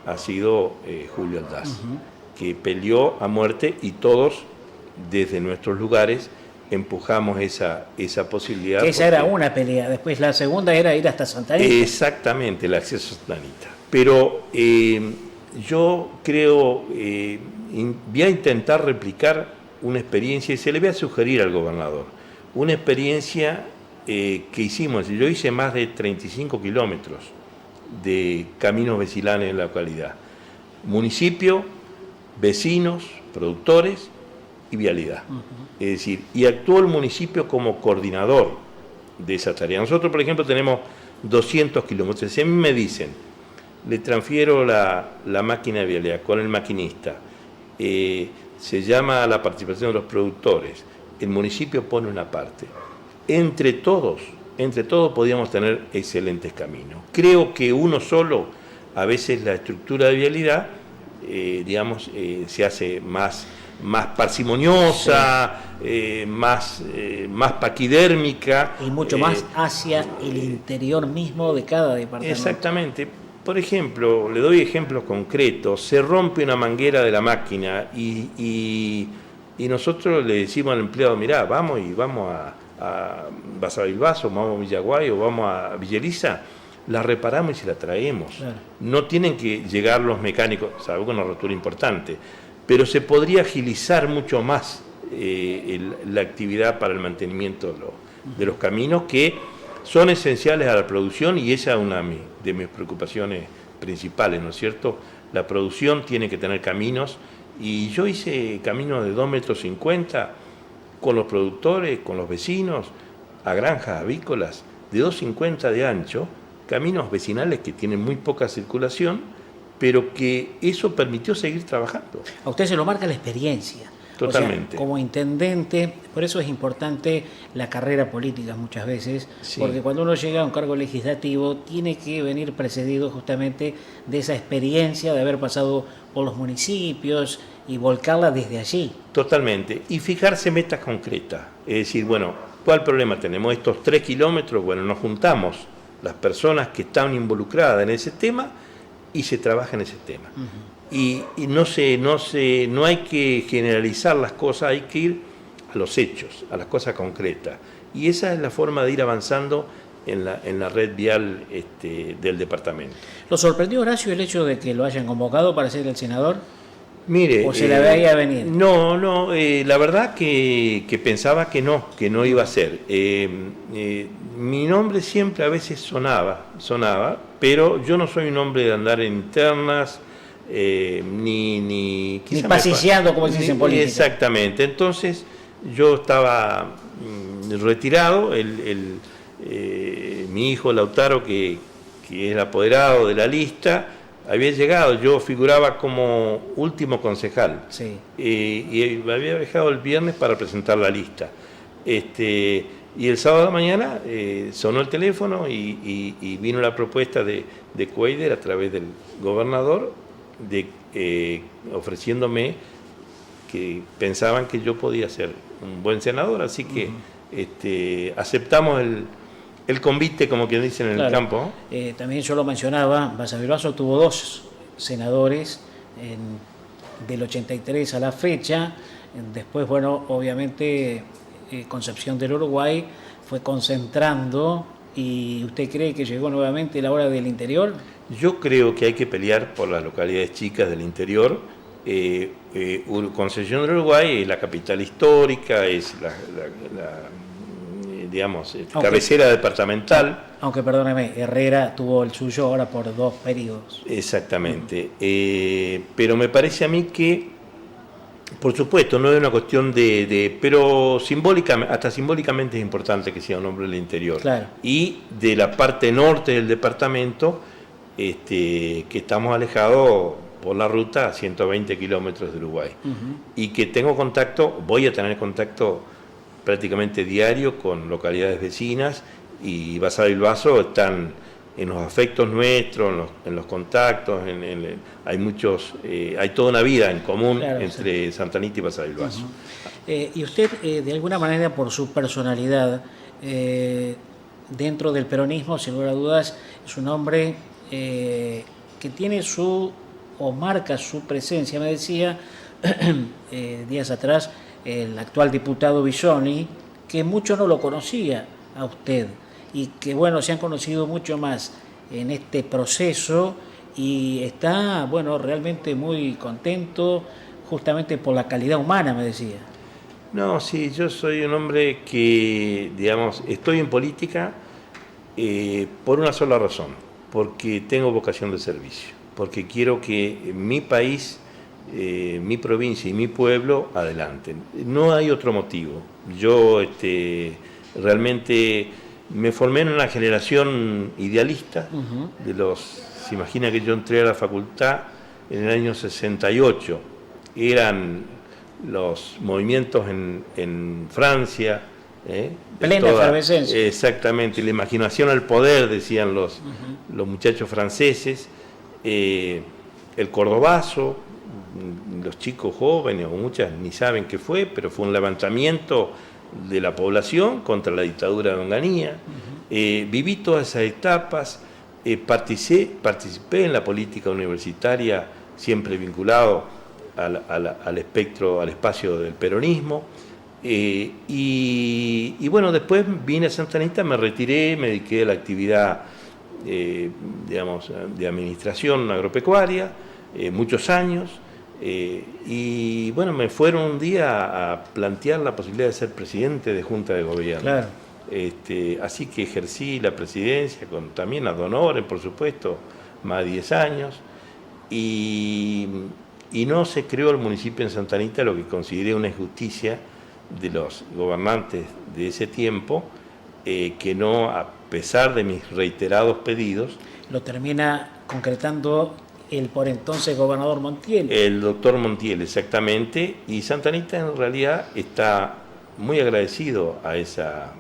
ha sido Julio Aldaz, que peleó a muerte, y todos desde nuestros lugares empujamos esa posibilidad. Que esa era una pelea, después la segunda era ir hasta Santa Anita. Exactamente, el acceso a Santa Anita. Pero yo creo, voy a intentar replicar una experiencia, y se le voy a sugerir al gobernador, una experiencia que hicimos. Yo hice más de 35 kilómetros de caminos vecinales en la localidad. Municipio, vecinos, productores y vialidad. Es decir, y actuó el municipio como coordinador de esa tarea. Nosotros, por ejemplo, tenemos 200 kilómetros. Si a mí me dicen, le transfiero la máquina de vialidad con el maquinista, se llama a la participación de los productores, el municipio pone una parte. Entre todos podíamos tener excelentes caminos. Creo que uno solo, a veces la estructura de vialidad, se hace más parsimoniosa, sí, más paquidérmica. Y mucho más hacia el interior mismo de cada departamento. Exactamente. Por ejemplo, le doy ejemplos concretos. Se rompe una manguera de la máquina y nosotros le decimos al empleado, mirá, vamos a Basavilbaso, vamos a Villaguay o vamos a Villa Elisa, la reparamos y se la traemos. Claro. No tienen que llegar los mecánicos, salvo una rotura importante, pero se podría agilizar mucho más la actividad para el mantenimiento de los caminos, que son esenciales a la producción, y esa es una de mis preocupaciones principales, ¿no es cierto? La producción tiene que tener caminos, y yo hice caminos de 2,50 metros con los productores, con los vecinos, a granjas avícolas de 2,50 de ancho, caminos vecinales que tienen muy poca circulación, pero que eso permitió seguir trabajando. A usted se lo marca la experiencia. Totalmente. O sea, como intendente, por eso es importante la carrera política muchas veces, sí, porque cuando uno llega a un cargo legislativo tiene que venir precedido justamente de esa experiencia de haber pasado por los municipios y volcarla desde allí. Totalmente. Y fijarse metas concretas. Es decir, bueno, ¿cuál problema tenemos? Estos 3 kilómetros, bueno, nos juntamos las personas que están involucradas en ese tema y se trabaja en ese tema. Y no hay que generalizar las cosas, hay que ir a los hechos, a las cosas concretas. Y esa es la forma de ir avanzando en la red vial del departamento. ¿Lo sorprendió, Horacio, el hecho de que lo hayan convocado para ser el senador? Mire, ¿O se la veía venir? No, la verdad que pensaba que no iba a ser. Mi nombre siempre a veces sonaba, pero yo no soy un hombre de andar en internas, ni pasilleando, como se dice en política. Exactamente. Entonces yo estaba retirado, mi hijo Lautaro, que es el apoderado de la lista, había llegado. Yo figuraba como último concejal, sí, y había viajado el viernes para presentar la lista. Y el sábado de la mañana sonó el teléfono y vino la propuesta de Cuader a través del gobernador, ofreciéndome que pensaban que yo podía ser un buen senador, así que aceptamos el convite, como quien dicen en el campo. También yo lo mencionaba, Basavilbaso tuvo 2 senadores del 83 a la fecha. Después, bueno, obviamente Concepción del Uruguay fue concentrando. ¿Y usted cree que llegó nuevamente la hora del interior? Yo creo que hay que pelear por las localidades chicas del interior. Concepción del Uruguay es la capital histórica, es cabecera departamental. Aunque, perdóneme, Herrera tuvo el suyo ahora por 2 periodos. Exactamente. Pero me parece a mí que, por supuesto, no es una cuestión pero hasta simbólicamente es importante que sea un hombre del interior. Claro. Y de la parte norte del departamento, que estamos alejados por la ruta a 120 kilómetros de Uruguay. Y que voy a tener contacto prácticamente diario con localidades vecinas, y Basavilbaso están en los afectos nuestros, en los contactos, hay toda una vida en común, claro, entre Santa Anita y Basavilbaso. Y usted, de alguna manera, por su personalidad, dentro del peronismo, sin lugar a dudas, es un hombre que tiene marca su presencia. Me decía días atrás el actual diputado Bisoni, que mucho no lo conocía a usted y que bueno, se han conocido mucho más en este proceso y está bueno, realmente muy contento justamente por la calidad humana, me decía. No, sí, yo soy un hombre que, digamos, estoy en política por una sola razón, porque tengo vocación de servicio, porque quiero que mi país, mi provincia y mi pueblo adelanten. No hay otro motivo. Yo realmente me formé en una generación idealista, se imagina que yo entré a la facultad en el año 68, eran los movimientos en Francia, plena efervescencia. Exactamente, la imaginación al poder, decían los muchachos franceses, el cordobazo, los chicos jóvenes, o muchas ni saben qué fue, pero fue un levantamiento de la población contra la dictadura de Onganía. Viví todas esas etapas, participé en la política universitaria, siempre vinculado al espectro, al espacio del peronismo. Y bueno, después vine a Santa Anita, me retiré, me dediqué a la actividad, digamos, de administración agropecuaria, muchos años, y bueno, me fueron un día a plantear la posibilidad de ser presidente de Junta de Gobierno. Claro. Así que ejercí la presidencia, también ad honorem, por supuesto, más de 10 años, y no se creó el municipio en Santa Anita, lo que consideré una injusticia de los gobernantes de ese tiempo, que no, a pesar de mis reiterados pedidos... Lo termina concretando el por entonces gobernador Montiel. El doctor Montiel, exactamente, y Santa Anita en realidad está muy agradecido a esa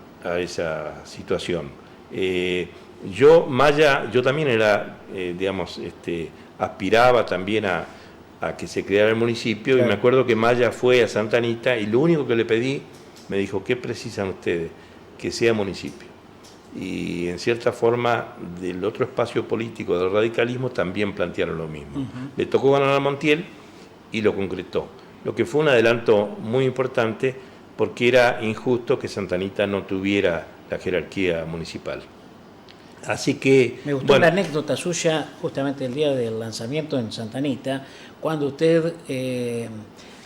situación. Yo también era, digamos, aspiraba también a que se creara el municipio, claro. Y me acuerdo que Maya fue a Santa Anita y lo único que le pedí, me dijo, ¿qué precisan ustedes? Que sea municipio. Y en cierta forma del otro espacio político del radicalismo también plantearon lo mismo. Le tocó ganar a Montiel y lo concretó, lo que fue un adelanto muy importante porque era injusto que Santa Anita no tuviera la jerarquía municipal. Así que... Me gustó una anécdota suya justamente el día del lanzamiento en Santa Anita, cuando usted,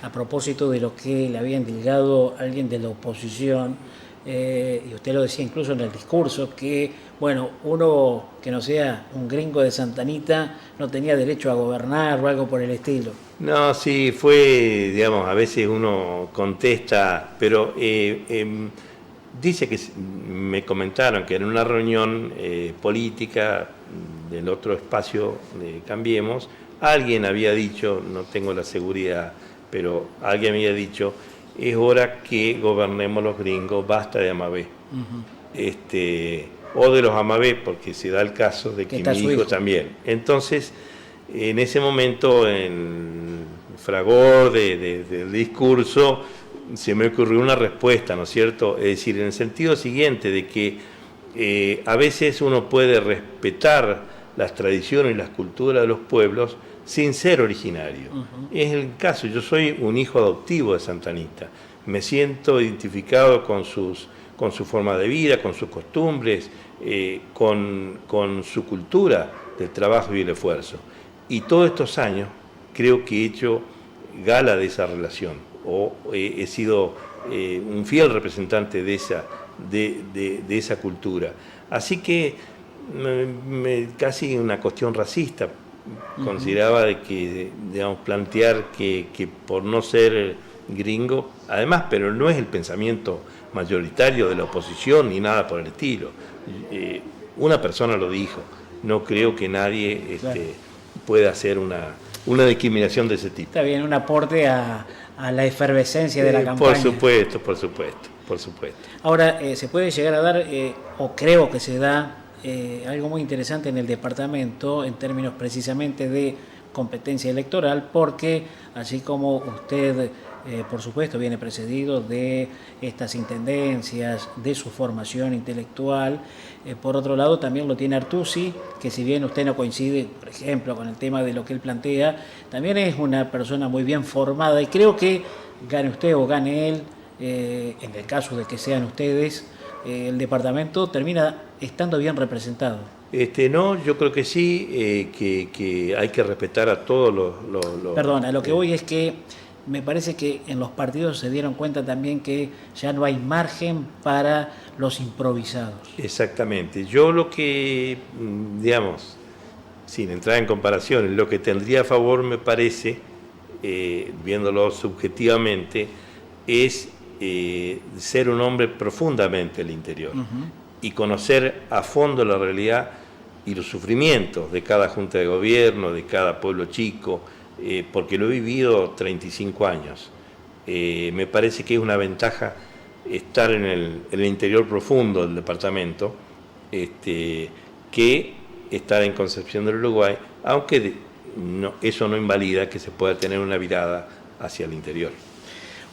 a propósito de lo que le había indicado alguien de la oposición, y usted lo decía incluso en el discurso, que bueno, uno que no sea un gringo de Santa Anita no tenía derecho a gobernar o algo por el estilo. No, sí, fue, digamos, a veces uno contesta, pero dice que me comentaron que en una reunión política del otro espacio de Cambiemos, alguien había dicho, no tengo la seguridad, pero alguien había dicho, es hora que gobernemos los gringos, basta de Amabé. O de los Amabé, porque se da el caso de que mi hijo también. Entonces, en ese momento, en fragor del discurso, se me ocurrió una respuesta, ¿no es cierto? Es decir, en el sentido siguiente, de que a veces uno puede respetar las tradiciones y las culturas de los pueblos sin ser originario. Es el caso, yo soy un hijo adoptivo de Santa Anita, me siento identificado con su forma de vida, con sus costumbres, con su cultura del trabajo y el esfuerzo. Y todos estos años creo que he hecho gala de esa relación, o he sido un fiel representante de esa cultura. Así que casi una cuestión racista, consideraba de que, digamos, plantear que por no ser gringo, además, pero no es el pensamiento mayoritario de la oposición ni nada por el estilo. Una persona lo dijo, no creo que nadie pueda hacer una discriminación de ese tipo. Está bien, un aporte a la efervescencia de la campaña. Por supuesto. Ahora, se puede llegar a dar, o creo que se da, algo muy interesante en el departamento en términos precisamente de competencia electoral, porque así como usted, por supuesto, viene precedido de estas intendencias, de su formación intelectual, por otro lado también lo tiene Artusi, que si bien usted no coincide, por ejemplo, con el tema de lo que él plantea, también es una persona muy bien formada y creo que gane usted o gane él, en el caso de que sean ustedes, el departamento termina estando bien representado. No, yo creo que sí, que hay que respetar a todos los... Perdón, a lo que voy es que me parece que en los partidos se dieron cuenta también que ya no hay margen para los improvisados. Exactamente. Yo lo que, digamos, sin entrar en comparaciones, lo que tendría a favor, me parece, viéndolo subjetivamente, es ser un hombre profundamente del interior y conocer a fondo la realidad y los sufrimientos de cada junta de gobierno, de cada pueblo chico, porque lo he vivido 35 años. Me parece que es una ventaja estar en el interior profundo del departamento que estar en Concepción del Uruguay, aunque eso no invalida que se pueda tener una mirada hacia el interior.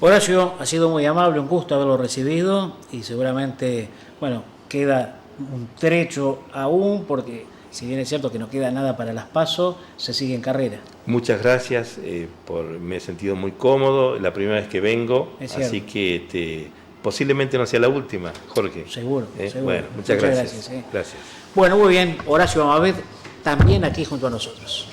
Horacio, ha sido muy amable, un gusto haberlo recibido y seguramente, bueno, queda un trecho aún porque si bien es cierto que no queda nada para las PASO, se sigue en carrera. Muchas gracias, me he sentido muy cómodo, la primera vez que vengo, así que posiblemente no sea la última, Jorge. Seguro, seguro. Bueno, muchas gracias. Gracias. Bueno, muy bien, Horacio Amavet también aquí junto a nosotros.